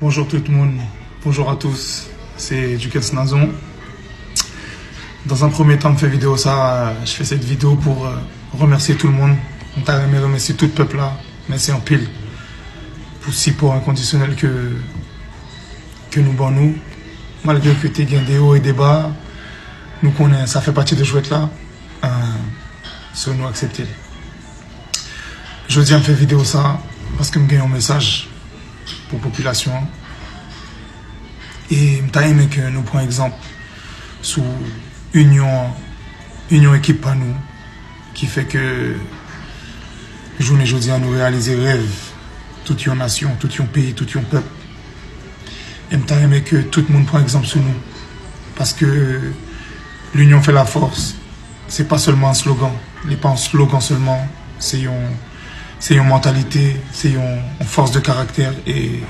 Bonjour tout le monde, bonjour à tous, c'est Duquesne Nazon. Dans un premier temps, je fais cette vidéo pour remercier tout le monde. On t'a remercié tout le peuple là, merci en pile. Pour inconditionnel que nous nous, malgré que tu aies des hauts et des bas, nous connaissons, ça fait partie de jouer là, c'est nous accepter. Je dis, on fait vidéo ça parce que je gagne un message pour la population. Et je aimé que nous prenions exemple sous union équipe par nous, qui fait que journée aujourd'hui à nous réaliser rêve, toute une nation, tout un pays, tout un peuple. Et je aimé que tout le monde prenne exemple sur nous. Parce que l'union fait la force. C'est pas seulement un slogan. Ce n'est pas un slogan seulement. C'est une mentalité, c'est une force de caractère. Et